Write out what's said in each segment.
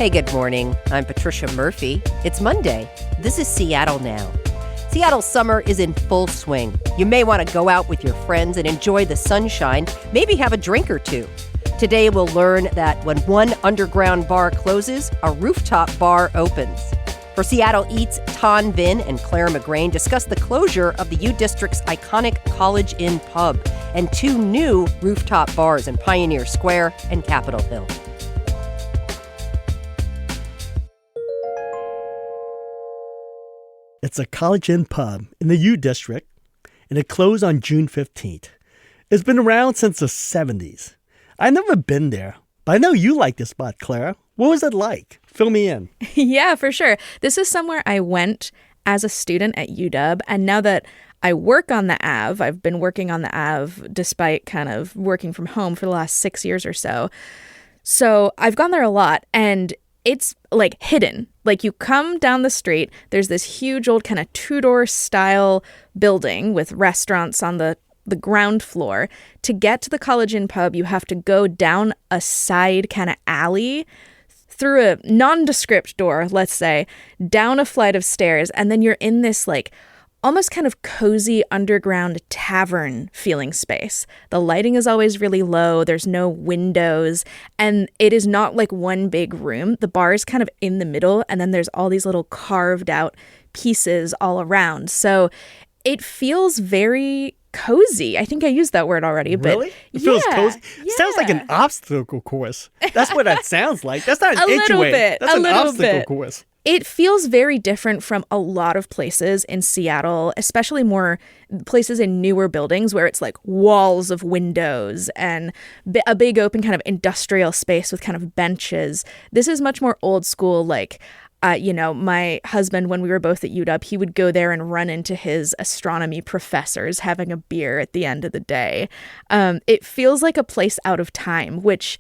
Hey, good morning. I'm Patricia Murphy. It's Monday. This is Seattle Now. Seattle's summer is in full swing. You may want to go out with your friends and enjoy the sunshine, maybe have a drink or two. Today we'll learn that when one underground bar closes, a rooftop bar opens. For Seattle Eats, Vinh and Clare McGrane discuss the closure of the U District's iconic College Inn pub and two new rooftop bars in Pioneer Square and Capitol Hill. It's a College Inn pub in the U District, and it closed on June 15th. It's been around since the 70s. I've never been there, but I know you like this spot, Clara. What was it like? Fill me in. Yeah, for sure. This is somewhere I went as a student at UW, and now that I work on the Ave, I've been working on the Ave despite kind of working from home for the last 6 years or so. So I've gone there a lot, and it's like hidden. Like you come down the street, there's this huge old kind of Tudor style building with restaurants on the ground floor. To get to the College Inn pub, you have to go down a side kind of alley through a nondescript door, let's say, down a flight of stairs, and then you're in this like almost kind of cozy underground tavern feeling space. The lighting is always really low. There's no windows, and it is not like one big room. The bar is kind of in the middle, and then there's all these little carved out pieces all around. So it feels very cozy. I think I used that word already. Really? But it feels cozy? Yeah. It sounds like an obstacle course. That's what that sounds like. That's not an A little entry. bit. That's A an little obstacle bit. course. It feels very different from a lot of places in Seattle, especially more places in newer buildings where it's like walls of windows and a big open kind of industrial space with kind of benches. This is much more old school, like, my husband, when we were both at UW, he would go there and run into his astronomy professors having a beer at the end of the day. It feels like a place out of time, which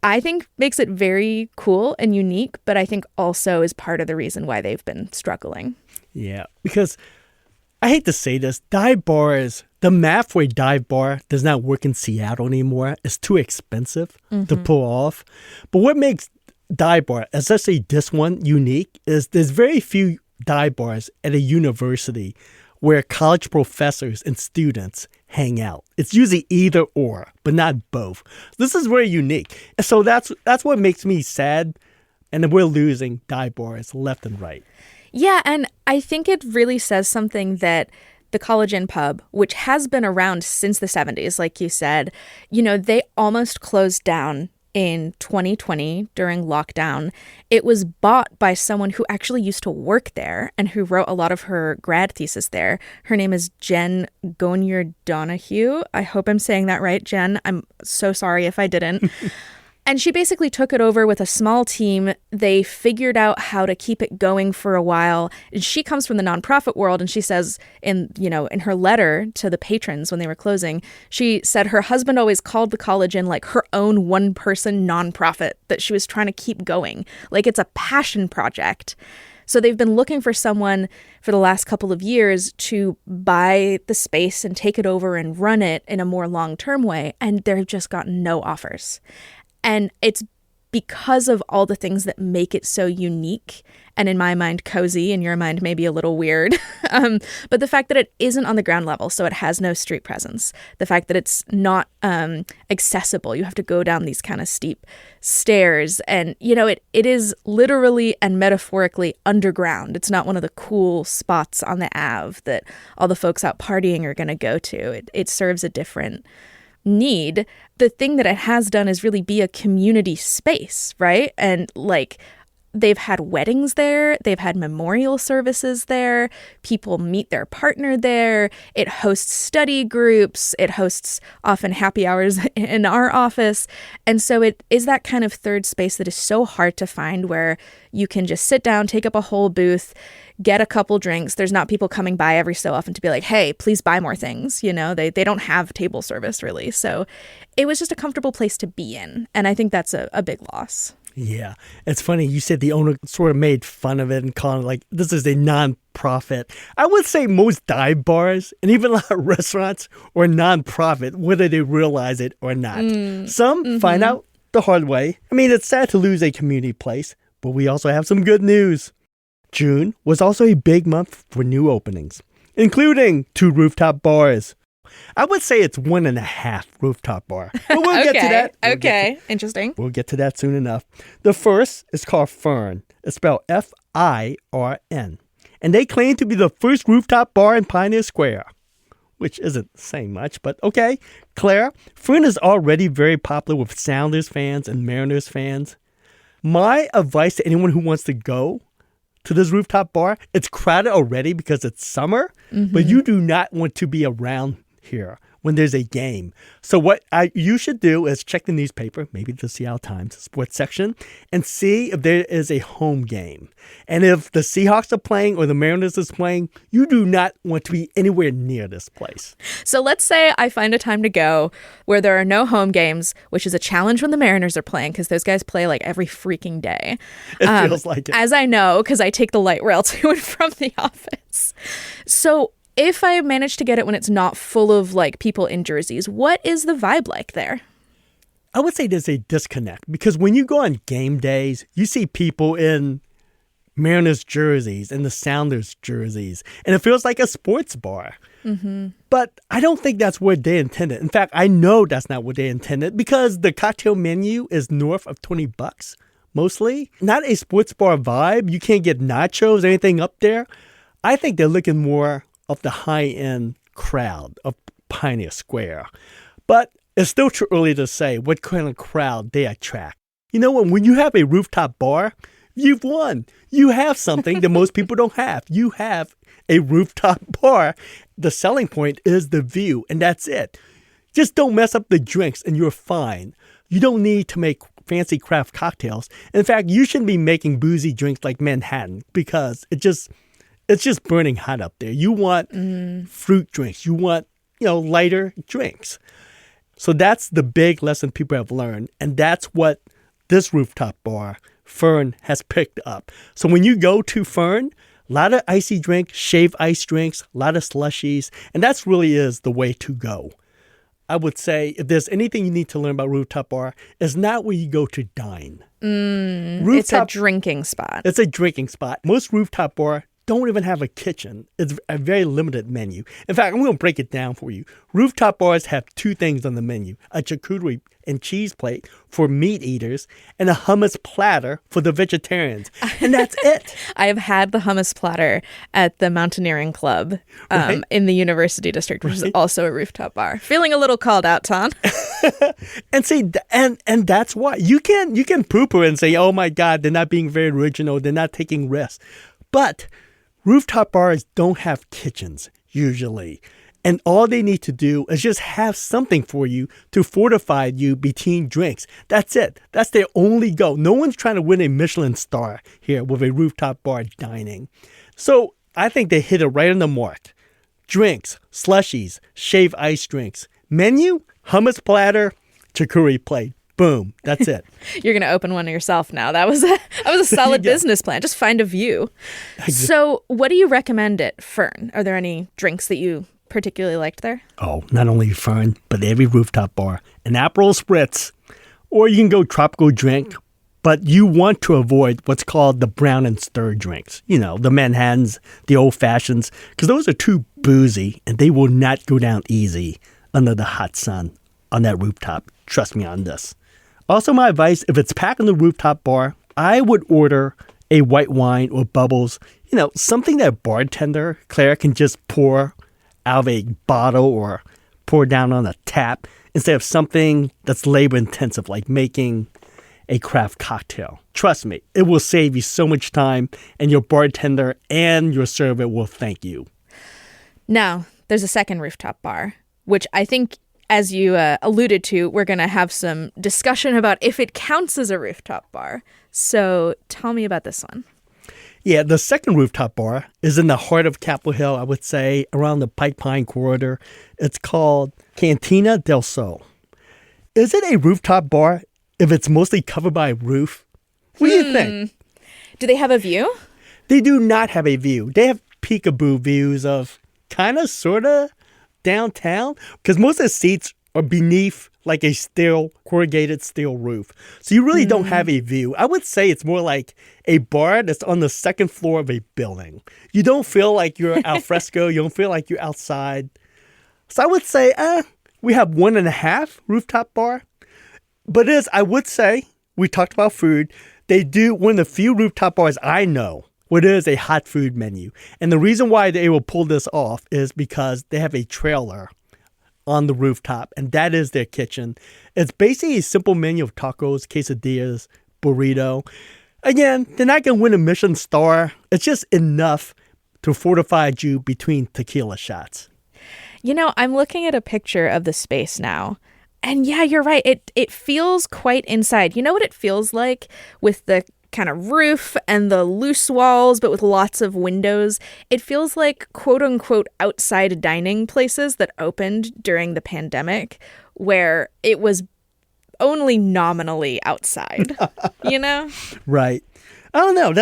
I think makes it very cool and unique, but I think also is part of the reason why they've been struggling. Yeah, because I hate to say this, the math for a dive bar does not work in Seattle anymore. It's too expensive to pull off. But what makes dive bar, especially this one, unique is there's very few dive bars at a university where college professors and students hang out. It's usually either or, but not both. This is very unique. And so that's what makes me sad. And we're losing dive bars left and right. Yeah, and I think it really says something that the College Inn pub, which has been around since the 70s, like you said, they almost closed down in 2020 during lockdown. It was bought by someone who actually used to work there and who wrote a lot of her grad thesis there. Her name is Jen Gonier-Donahue. I hope I'm saying that right, Jen. I'm so sorry if I didn't. And she basically took it over with a small team. They figured out how to keep it going for a while. And she comes from the nonprofit world, and she says in her letter to the patrons when they were closing, she said her husband always called the College Inn like her own one-person nonprofit that she was trying to keep going. Like it's a passion project. So they've been looking for someone for the last couple of years to buy the space and take it over and run it in a more long-term way, and they've just gotten no offers. And it's because of all the things that make it so unique and in my mind cozy, in your mind maybe a little weird. But the fact that it isn't on the ground level, so it has no street presence. The fact that it's not accessible. You have to go down these kind of steep stairs. And, it is literally and metaphorically underground. It's not one of the cool spots on the Ave that all the folks out partying are going to go to. It serves a different need. The thing that it has done is really be a community space, right? And like they've had weddings there, they've had memorial services there, people meet their partner there, it hosts study groups, it hosts often happy hours in our office. And so it is that kind of third space that is so hard to find where you can just sit down, take up a whole booth, get a couple drinks. There's not people coming by every so often to be like, hey, please buy more things. They don't have table service really. So it was just a comfortable place to be in. And I think that's a big loss. Yeah. It's funny. You said the owner sort of made fun of it and called it like, this is a non-profit. I would say most dive bars and even a lot of restaurants are non-profit, whether they realize it or not. Some find out the hard way. I mean, it's sad to lose a community place, But we also have some good news. June was also a big month for new openings, including 2 rooftop bars. I would say it's 1.5 rooftop bar. But we'll get to that. Interesting. We'll get to that soon enough. The first is called Firn. It's spelled Firn. And they claim to be the first rooftop bar in Pioneer Square, which isn't saying much, but okay. Clare, Firn is already very popular with Sounders fans and Mariners fans. My advice to anyone who wants to go to this rooftop bar, it's crowded already because it's summer, but you do not want to be around here when there's a game. So what you should do is check the newspaper, maybe the Seattle Times sports section, and see if there is a home game. And if the Seahawks are playing or the Mariners is playing, you do not want to be anywhere near this place. So let's say I find a time to go where there are no home games, which is a challenge when the Mariners are playing because those guys play like every freaking day. It feels like it. As I know, because I take the light rail to and from the office. So if I manage to get it when it's not full of like people in jerseys, what is the vibe like there? I would say there's a disconnect because when you go on game days, you see people in Mariners jerseys and the Sounders jerseys, and it feels like a sports bar. But I don't think that's what they intended. In fact, I know that's not what they intended because the cocktail menu is north of $20 mostly. Not a sports bar vibe. You can't get nachos or anything up there. I think they're looking more of the high-end crowd of Pioneer Square. But it's still too early to say what kind of crowd they attract. You know what? When you have a rooftop bar, you've won. You have something that most people don't have. You have a rooftop bar. The selling point is the view, and that's it. Just don't mess up the drinks, and you're fine. You don't need to make fancy craft cocktails. In fact, you shouldn't be making boozy drinks like Manhattan because it's just burning hot up there. You want fruit drinks. You want, lighter drinks. So that's the big lesson people have learned. And that's what this rooftop bar, Firn, has picked up. So when you go to Firn, a lot of icy drinks, shaved ice drinks, a lot of slushies. And that's really is the way to go. I would say if there's anything you need to learn about rooftop bar, it's not where you go to dine. It's a drinking spot. It's a drinking spot. Most rooftop bar don't even have a kitchen. It's a very limited menu. In fact, I'm going to break it down for you. Rooftop bars have 2 things on the menu: a charcuterie and cheese plate for meat eaters and a hummus platter for the vegetarians. And that's it. I have had the hummus platter at the Mountaineering Club in the University District, which is also a rooftop bar. Feeling a little called out, Ton. And see, and that's why. You can poo-poo and say, oh my God, they're not being very original. They're not taking risks. But rooftop bars don't have kitchens, usually. And all they need to do is just have something for you to fortify you between drinks. That's it. That's their only goal. No one's trying to win a Michelin star here with a rooftop bar dining. So I think they hit it right on the mark. Drinks, slushies, shaved ice drinks. Menu, hummus platter, charcuterie plate. Boom. That's it. You're going to open one yourself now. That was a solid business plan. Just find a view. So what do you recommend at Firn? Are there any drinks that you particularly liked there? Oh, not only Firn, but every rooftop bar. An Aperol Spritz. Or you can go tropical drink, but you want to avoid what's called the brown and stir drinks. The Manhattans, the old fashions, because those are too boozy and they will not go down easy under the hot sun on that rooftop. Trust me on this. Also, my advice, if it's packed on the rooftop bar, I would order a white wine or bubbles, something that a bartender, Claire, can just pour out of a bottle or pour down on a tap instead of something that's labor intensive, like making a craft cocktail. Trust me, it will save you so much time, and your bartender and your server will thank you. Now, there's a second rooftop bar, which I think, as you alluded to, we're going to have some discussion about if it counts as a rooftop bar. So tell me about this one. Yeah, the second rooftop bar is in the heart of Capitol Hill, I would say, around the Pike Pine corridor. It's called Cantina del Sol. Is it a rooftop bar if it's mostly covered by a roof? What do you think? Do they have a view? They do not have a view. They have peekaboo views of kind of, sort of, downtown, because most of the seats are beneath like a corrugated steel roof. So you really don't have a view. I would say it's more like a bar that's on the second floor of a building. You don't feel like you're al fresco. You don't feel like you're outside. So I would say we have 1.5 rooftop bar. But I would say, we talked about food. They do one of the few rooftop bars I know where there is a hot food menu. And the reason why they will pull this off is because they have a trailer on the rooftop, and that is their kitchen. It's basically a simple menu of tacos, quesadillas, burrito. Again, they're not going to win a Michelin star. It's just enough to fortify you between tequila shots. You know, I'm looking at a picture of the space now. And yeah, you're right. It feels quite inside. You know what it feels like with the kind of roof and the loose walls, but with lots of windows? It feels like quote unquote outside dining places that opened during the pandemic where it was only nominally outside, you know? Right. I don't know.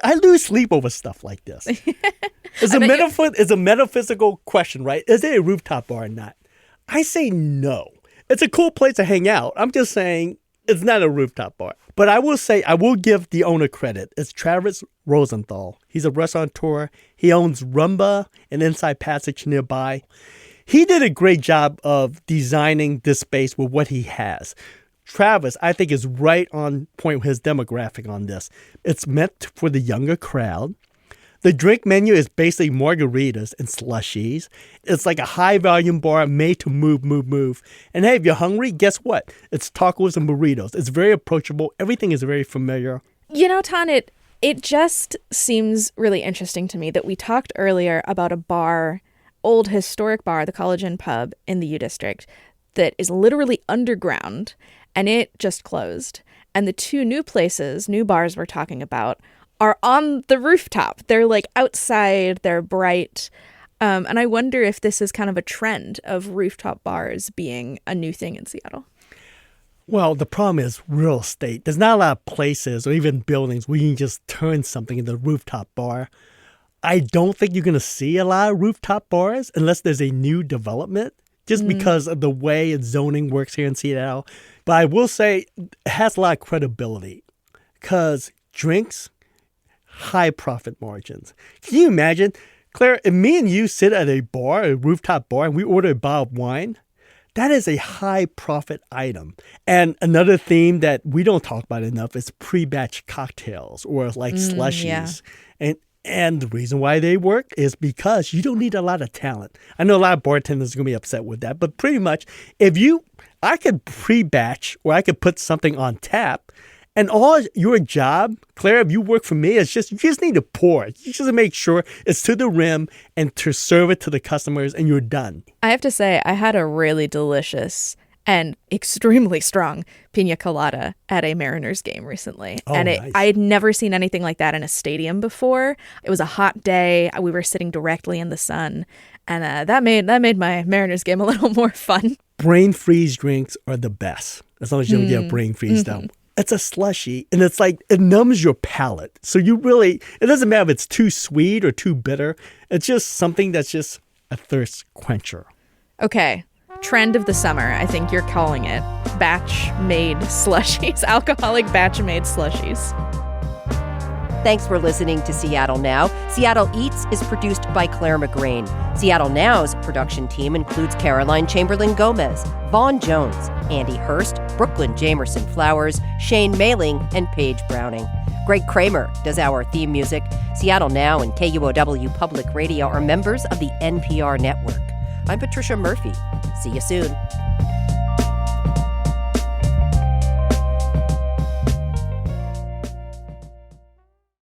I lose sleep over stuff like this. It's a metaphysical question, right? Is it a rooftop bar or not? I say no. It's a cool place to hang out. I'm just saying it's not a rooftop bar. But I will say, I will give the owner credit. It's Travis Rosenthal. He's a restaurateur. He owns Rumba and Inside Passage nearby. He did a great job of designing this space with what he has. Travis, I think, is right on point with his demographic on this. It's meant for the younger crowd. The drink menu is basically margaritas and slushies. It's like a high-volume bar made to move. And hey, if you're hungry, guess what? It's tacos and burritos. It's very approachable. Everything is very familiar. You know, Ton, it just seems really interesting to me that we talked earlier about a bar, old historic bar, the College Inn Pub in the U District, that is literally underground, and it just closed. And the two new bars we're talking about are on the rooftop. They're like outside, they're bright. And I wonder if this is kind of a trend of rooftop bars being a new thing in Seattle. Well, the problem is real estate. There's not a lot of places or even buildings where you can just turn something into a rooftop bar. I don't think you're going to see a lot of rooftop bars unless there's a new development, just because of the way zoning works here in Seattle. But I will say it has a lot of credibility because drinks, high profit margins. Can you imagine, Claire, if me and you sit at a bar, a rooftop bar, and we order a bottle of wine, that is a high profit item. And another theme that we don't talk about enough is pre-batch cocktails or like slushies. Yeah. And the reason why they work is because you don't need a lot of talent. I know a lot of bartenders are going to be upset with that, but pretty much I could pre-batch or I could put something on tap. And all your job, Claire, if you work for me, you just need to pour it. You just make sure it's to the rim and to serve it to the customers, and you're done. I have to say, I had a really delicious and extremely strong pina colada at a Mariners game recently. Oh, and nice. I had never seen anything like that in a stadium before. It was a hot day. We were sitting directly in the sun. And that made my Mariners game a little more fun. Brain freeze drinks are the best, as long as you don't get brain freeze though. It's a slushie, and it's like it numbs your palate. So it doesn't matter if it's too sweet or too bitter. It's just something that's just a thirst quencher. Okay, trend of the summer, I think you're calling it. Batch-made slushies, alcoholic batch-made slushies. Thanks for listening to Seattle Now. Seattle Eats is produced by Clare McGrane. Seattle Now's production team includes Caroline Chamberlain-Gomez, Vaughn Jones, Andy Hurst, Brooklyn Jamerson Flowers, Shane Mailing, and Paige Browning. Greg Kramer does our theme music. Seattle Now and KUOW Public Radio are members of the NPR network. I'm Patricia Murphy. See you soon.